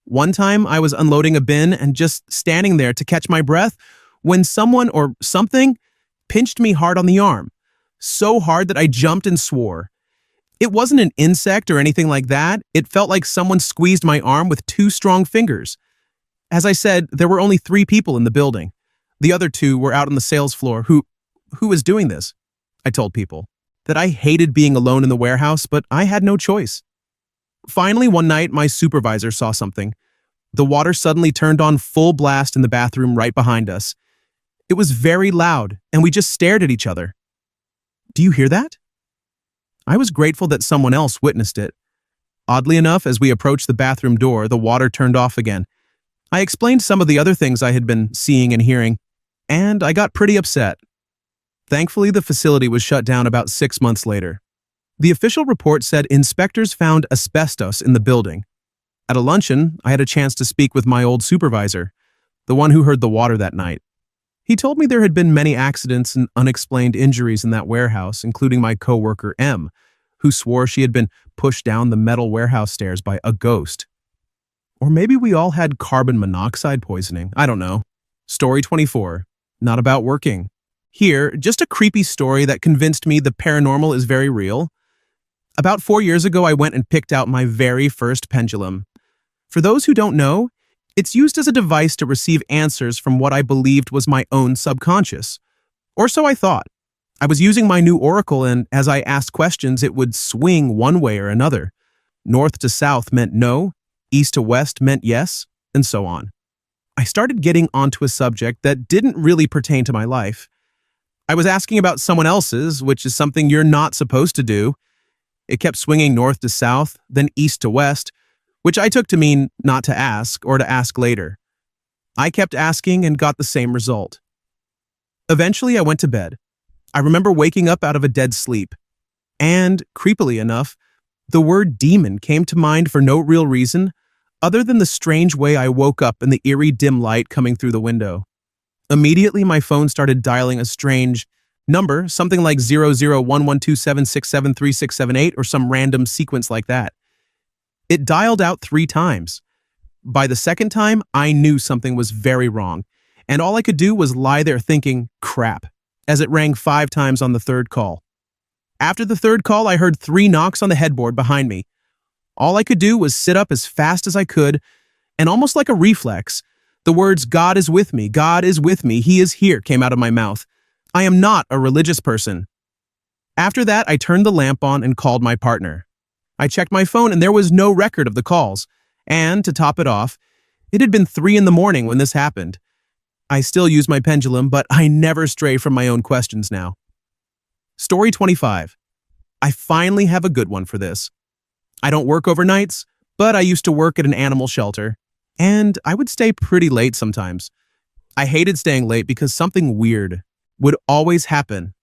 One time I was unloading a bin and just standing there to catch my breath when someone or something pinched me hard on the arm. So hard that I jumped and swore. It wasn't an insect or anything like that. It felt like someone squeezed my arm with 2 strong fingers. As I said, there were only 3 people in the building. The other 2 were out on the sales floor. Who was doing this? I told people that I hated being alone in the warehouse, but I had no choice. Finally, one night, my supervisor saw something. The water suddenly turned on full blast in the bathroom right behind us. It was very loud, and we just stared at each other. Do you hear that? I was grateful that someone else witnessed it. Oddly enough, as we approached the bathroom door, the water turned off again. I explained some of the other things I had been seeing and hearing, and I got pretty upset. Thankfully, the facility was shut down about 6 months later. The official report said inspectors found asbestos in the building. At a luncheon, I had a chance to speak with my old supervisor, the one who heard the water that night. He told me there had been many accidents and unexplained injuries in that warehouse, including my coworker M, who swore she had been pushed down the metal warehouse stairs by a ghost. Or maybe we all had carbon monoxide poisoning. I don't know. Story 24. Not about working. Here, just a creepy story that convinced me the paranormal is very real. About 4 years ago, I went and picked out my very first pendulum. For those who don't know, it's used as a device to receive answers from what I believed was my own subconscious. Or so I thought. I was using my new oracle, and as I asked questions, it would swing one way or another. North to south meant no, east to west meant yes, and so on. I started getting onto a subject that didn't really pertain to my life. I was asking about someone else's, which is something you're not supposed to do. It kept swinging north to south, then east to west, which I took to mean not to ask or to ask later. I kept asking and got the same result. Eventually, I went to bed. I remember waking up out of a dead sleep. And, creepily enough, the word demon came to mind for no real reason, other than the strange way I woke up in the eerie dim light coming through the window. Immediately, my phone started dialing a strange number, something like 001127673678 or some random sequence like that. It dialed out 3 times. By the second time, I knew something was very wrong, and all I could do was lie there thinking, crap, as it rang 5 times on the third call. After the third call, I heard 3 knocks on the headboard behind me. All I could do was sit up as fast as I could, and almost like a reflex, the words, God is with me, He is here, came out of my mouth. I am not a religious person. After that, I turned the lamp on and called my partner. I checked my phone and there was no record of the calls. And, to top it off, it had been 3 in the morning when this happened. I still use my pendulum, but I never stray from my own questions now. Story 25. I finally have a good one for this. I don't work overnights, but I used to work at an animal shelter, and I would stay pretty late sometimes. I hated staying late because something weird would always happen.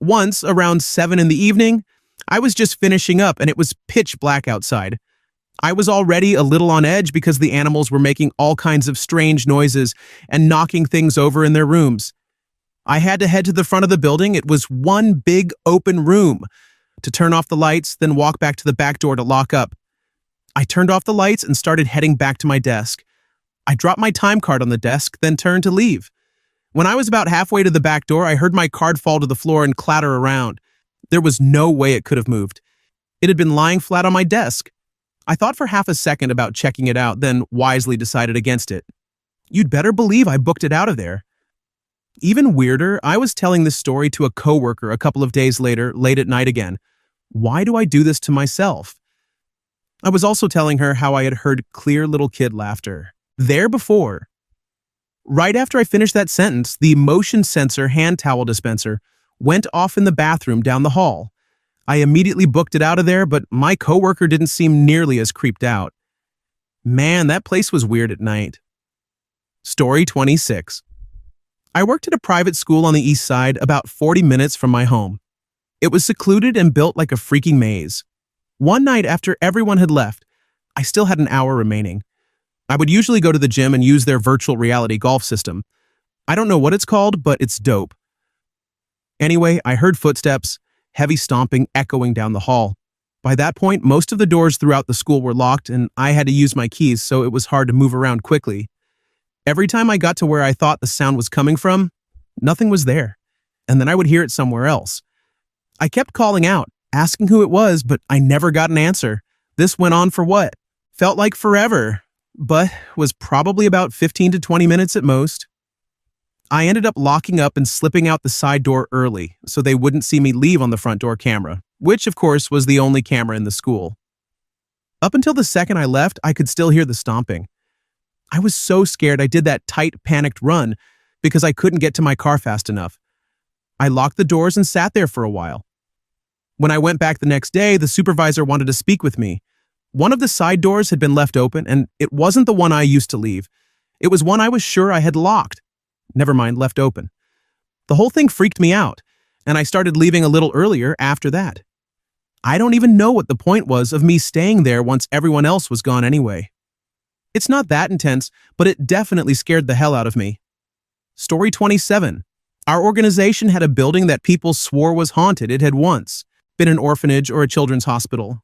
Once, around 7 in the evening, I was just finishing up and it was pitch black outside. I was already a little on edge because the animals were making all kinds of strange noises and knocking things over in their rooms. I had to head to the front of the building. It was one big open room. To turn off the lights, then walk back to the back door to lock up. I turned off the lights and started heading back to my desk. I dropped my time card on the desk, then turned to leave. When I was about halfway to the back door, I heard my card fall to the floor and clatter around. There was no way it could have moved. It had been lying flat on my desk. I thought for half a second about checking it out, then wisely decided against it. You'd better believe I booked it out of there. Even weirder, I was telling this story to a coworker a couple of days later, late at night again. Why do I do this to myself? I was also telling her how I had heard clear little kid laughter. There before. Right after I finished that sentence, the motion sensor hand towel dispenser went off in the bathroom down the hall. I immediately booked it out of there, but my coworker didn't seem nearly as creeped out. Man, that place was weird at night. Story 26. I worked at a private school on the east side, about 40 minutes from my home. It was secluded and built like a freaking maze. One night after everyone had left, I still had an hour remaining. I would usually go to the gym and use their virtual reality golf system. I don't know what it's called, but it's dope. Anyway, I heard footsteps, heavy stomping echoing down the hall. By that point, most of the doors throughout the school were locked, and I had to use my keys, so it was hard to move around quickly. Every time I got to where I thought the sound was coming from, nothing was there, and then I would hear it somewhere else. I kept calling out, asking who it was, but I never got an answer. This went on for what? Felt like forever, but was probably about 15 to 20 minutes at most. I ended up locking up and slipping out the side door early so they wouldn't see me leave on the front door camera, which of course was the only camera in the school. Up until the second I left, I could still hear the stomping. I was so scared I did that tight, panicked run because I couldn't get to my car fast enough. I locked the doors and sat there for a while. When I went back the next day, the supervisor wanted to speak with me. One of the side doors had been left open, and it wasn't the one I used to leave. It was one I was sure I had locked. Never mind, left open. The whole thing freaked me out, and I started leaving a little earlier after that. I don't even know what the point was of me staying there once everyone else was gone anyway. It's not that intense, but it definitely scared the hell out of me. Story 27. Our organization had a building that people swore was haunted. It had once been an orphanage or a children's hospital.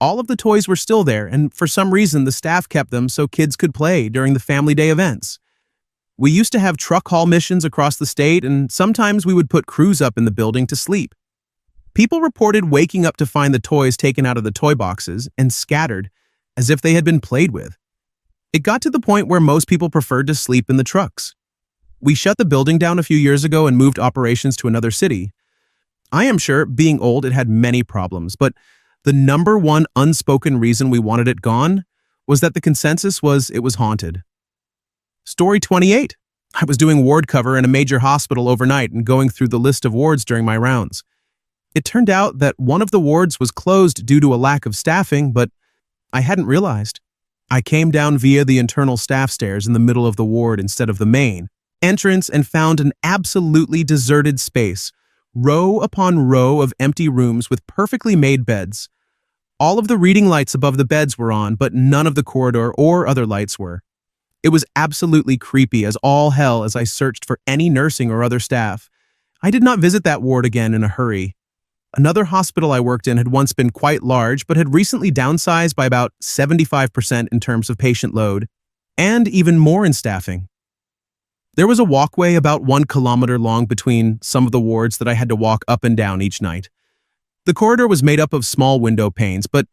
All of the toys were still there, and for some reason the staff kept them so kids could play during the family day events. We used to have truck haul missions across the state, and sometimes we would put crews up in the building to sleep. People reported waking up to find the toys taken out of the toy boxes and scattered as if they had been played with. It got to the point where most people preferred to sleep in the trucks. We shut the building down a few years ago and moved operations to another city. I am sure, being old, it had many problems, but the number one unspoken reason we wanted it gone was that the consensus was it was haunted. Story 28. I was doing ward cover in a major hospital overnight and going through the list of wards during my rounds. It turned out that one of the wards was closed due to a lack of staffing, but I hadn't realized. I came down via the internal staff stairs in the middle of the ward instead of the main entrance and found an absolutely deserted space, row upon row of empty rooms with perfectly made beds. All of the reading lights above the beds were on, but none of the corridor or other lights were. It was absolutely creepy as all hell as I searched for any nursing or other staff. I did not visit that ward again in a hurry. Another hospital I worked in had once been quite large, but had recently downsized by about 75% in terms of patient load, and even more in staffing. There was a walkway about 1 kilometer long between some of the wards that I had to walk up and down each night. The corridor was made up of small window panes, but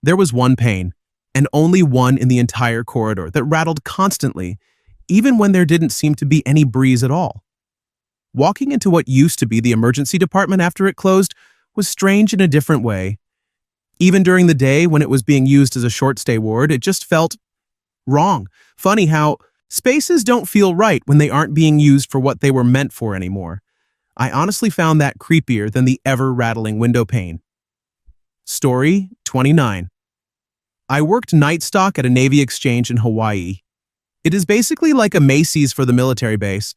there was one pane, and only one in the entire corridor, that rattled constantly, even when there didn't seem to be any breeze at all. Walking into what used to be the emergency department after it closed was strange in a different way. Even during the day when it was being used as a short-stay ward, it just felt wrong. Funny how spaces don't feel right when they aren't being used for what they were meant for anymore. I honestly found that creepier than the ever-rattling window pane. Story 29. I worked night stock at a Navy exchange in Hawaii. It is basically like a Macy's for the military base,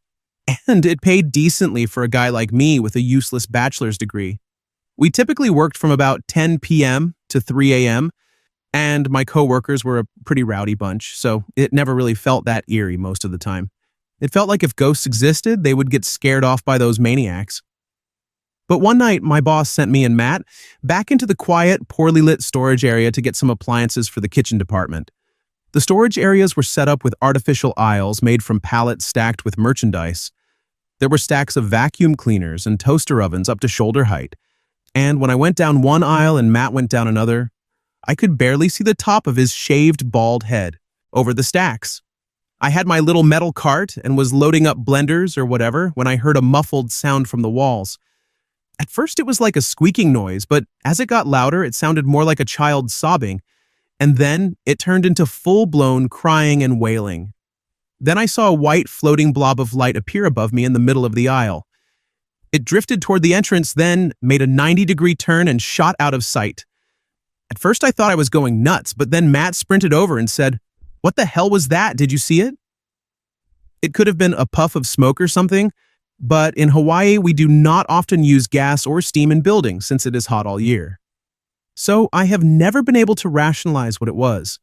and it paid decently for a guy like me with a useless bachelor's degree. We typically worked from about 10 p.m. to 3 a.m., and my coworkers were a pretty rowdy bunch, so it never really felt that eerie most of the time. It felt like if ghosts existed, they would get scared off by those maniacs. But one night, my boss sent me and Matt back into the quiet, poorly lit storage area to get some appliances for the kitchen department. The storage areas were set up with artificial aisles made from pallets stacked with merchandise. There were stacks of vacuum cleaners and toaster ovens up to shoulder height. And when I went down one aisle and Matt went down another, I could barely see the top of his shaved, bald head over the stacks. I had my little metal cart and was loading up blenders or whatever when I heard a muffled sound from the walls. At first it was like a squeaking noise, but as it got louder, it sounded more like a child sobbing, and then it turned into full-blown crying and wailing. Then I saw a white floating blob of light appear above me in the middle of the aisle. It drifted toward the entrance, then made a 90-degree turn and shot out of sight. At first I thought I was going nuts, but then Matt sprinted over and said, "What the hell was that? Did you see it?" It could have been a puff of smoke or something, but in Hawaii we do not often use gas or steam in buildings since it is hot all year. So I have never been able to rationalize what it was.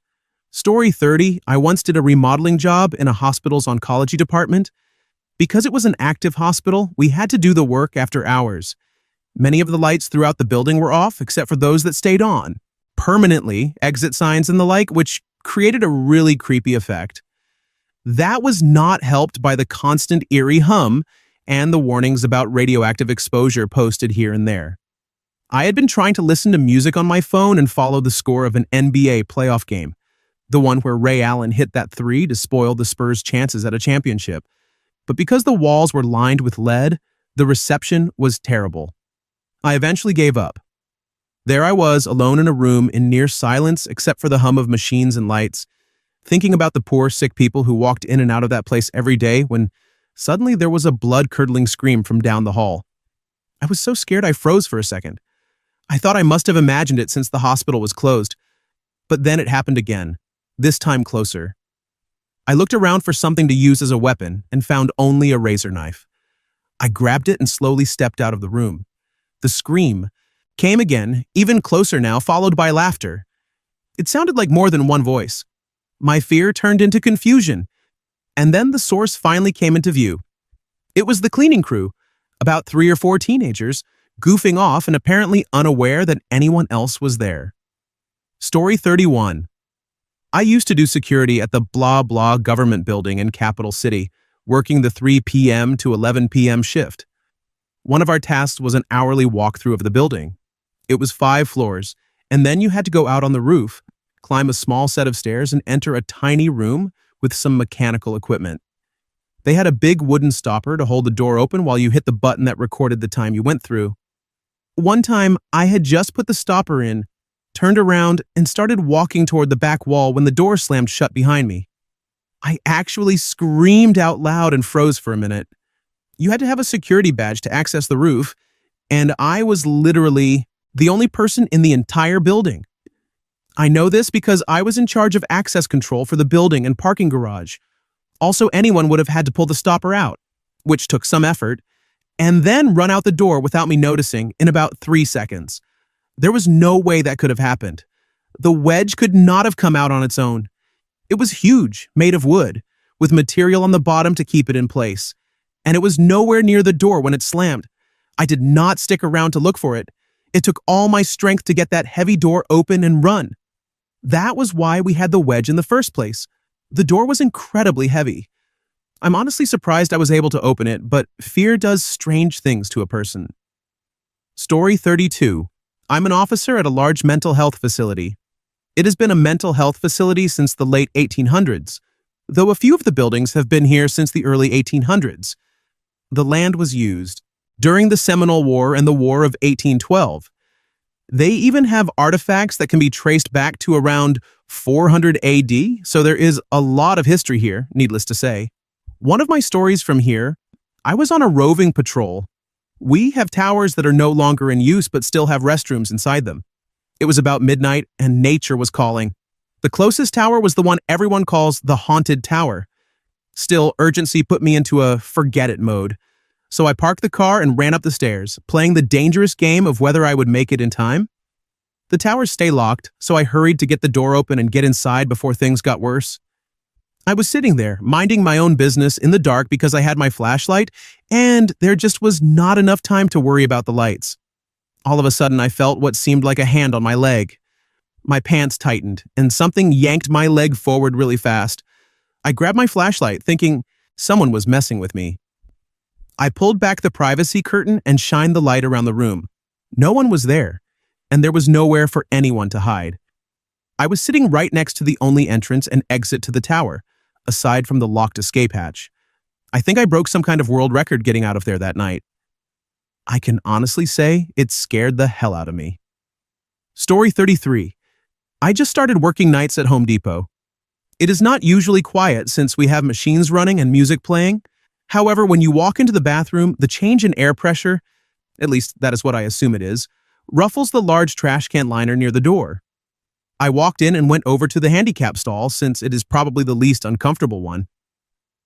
Story 30, I once did a remodeling job in a hospital's oncology department. Because it was an active hospital, we had to do the work after hours. Many of the lights throughout the building were off, except for those that stayed on, permanently, exit signs and the like, which created a really creepy effect. That was not helped by the constant eerie hum and the warnings about radioactive exposure posted here and there. I had been trying to listen to music on my phone and follow the score of an NBA playoff game, the one where Ray Allen hit that three to spoil the Spurs' chances at a championship. But because the walls were lined with lead, the reception was terrible. I eventually gave up. There I was, alone in a room in near silence except for the hum of machines and lights, thinking about the poor, sick people who walked in and out of that place every day when suddenly there was a blood-curdling scream from down the hall. I was so scared I froze for a second. I thought I must have imagined it since the hospital was closed. But then it happened again, this time closer. I looked around for something to use as a weapon and found only a razor knife. I grabbed it and slowly stepped out of the room. The scream came again, even closer now, followed by laughter. It sounded like more than one voice. My fear turned into confusion, and then the source finally came into view. It was the cleaning crew, about 3 or 4 teenagers, goofing off and apparently unaware that anyone else was there. Story 31. I used to do security at the blah blah government building in Capital City, working the 3 p.m. to 11 p.m. shift. One of our tasks was an hourly walkthrough of the building. It was 5 floors, and then you had to go out on the roof, climb a small set of stairs, and enter a tiny room with some mechanical equipment. They had a big wooden stopper to hold the door open while you hit the button that recorded the time you went through. One time, I had just put the stopper in, turned around, and started walking toward the back wall when the door slammed shut behind me. I actually screamed out loud and froze for a minute. You had to have a security badge to access the roof, and I was literally the only person in the entire building. I know this because I was in charge of access control for the building and parking garage. Also, anyone would have had to pull the stopper out, which took some effort, and then run out the door without me noticing in about 3 seconds. There was no way that could have happened. The wedge could not have come out on its own. It was huge, made of wood, with material on the bottom to keep it in place, and it was nowhere near the door when it slammed. I did not stick around to look for it. It took all my strength to get that heavy door open and run. That was why we had the wedge in the first place. The door was incredibly heavy. I'm honestly surprised I was able to open it, but fear does strange things to a person. Story 32. I'm an officer at a large mental health facility. It has been a mental health facility since the late 1800s, though a few of the buildings have been here since the early 1800s. The land was used during the Seminole War and the War of 1812. They even have artifacts that can be traced back to around 400 AD, so there is a lot of history here, needless to say. One of my stories from here, I was on a roving patrol. We have towers that are no longer in use but still have restrooms inside them. It was about midnight and nature was calling. The closest tower was the one everyone calls the haunted tower. Still, urgency put me into a forget-it mode. So I parked the car and ran up the stairs, playing the dangerous game of whether I would make it in time. The towers stay locked, so I hurried to get the door open and get inside before things got worse. I was sitting there, minding my own business in the dark because I had my flashlight, and there just was not enough time to worry about the lights. All of a sudden, I felt what seemed like a hand on my leg. My pants tightened, and something yanked my leg forward really fast. I grabbed my flashlight, thinking someone was messing with me. I pulled back the privacy curtain and shined the light around the room. No one was there, and there was nowhere for anyone to hide. I was sitting right next to the only entrance and exit to the tower, aside from the locked escape hatch. I think I broke some kind of world record getting out of there that night. I can honestly say it scared the hell out of me. Story 33. I just started working nights at Home Depot. It is not usually quiet since we have machines running and music playing. However, when you walk into the bathroom, the change in air pressure, at least that is what I assume it is, ruffles the large trash can liner near the door. I walked in and went over to the handicap stall since it is probably the least uncomfortable one.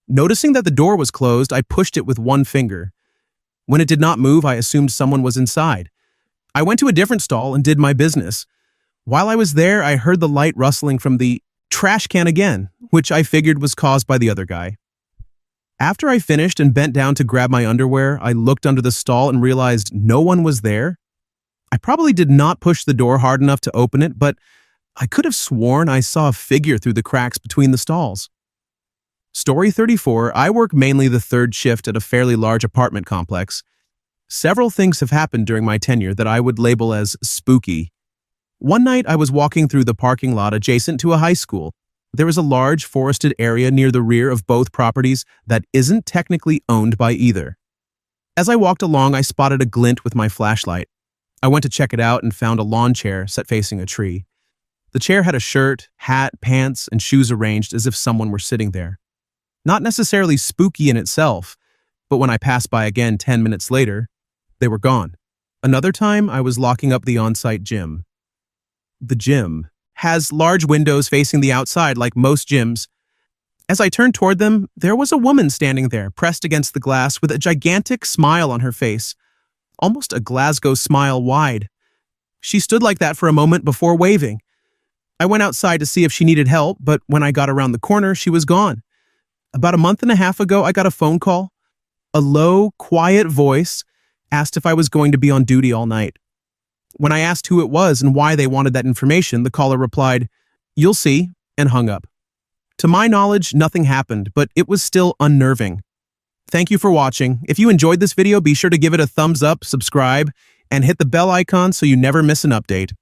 Noticing that the door was closed, I pushed it with one finger. When it did not move, I assumed someone was inside. I went to a different stall and did my business. While I was there, I heard the light rustling from the trash can again, which I figured was caused by the other guy. After I finished and bent down to grab my underwear, I looked under the stall and realized no one was there. I probably did not push the door hard enough to open it, but I could have sworn I saw a figure through the cracks between the stalls. Story 34. I work mainly the third shift at a fairly large apartment complex. Several things have happened during my tenure that I would label as spooky. One night I was walking through the parking lot adjacent to a high school. There is a large forested area near the rear of both properties that isn't technically owned by either. As I walked along, I spotted a glint with my flashlight. I went to check it out and found a lawn chair set facing a tree. The chair had a shirt, hat, pants, and shoes arranged as if someone were sitting there. Not necessarily spooky in itself, but when I passed by again 10 minutes later, they were gone. Another time, I was locking up the on-site gym. The gym has large windows facing the outside like most gyms. As I turned toward them, there was a woman standing there, pressed against the glass with a gigantic smile on her face, almost a Glasgow smile wide. She stood like that for a moment before waving. I went outside to see if she needed help, but when I got around the corner, she was gone. About a month and a half ago, I got a phone call. A low, quiet voice asked if I was going to be on duty all night. When I asked who it was and why they wanted that information, the caller replied, "You'll see," and hung up. To my knowledge, nothing happened, but it was still unnerving. Thank you for watching. If you enjoyed this video, be sure to give it a thumbs up, subscribe, and hit the bell icon so you never miss an update.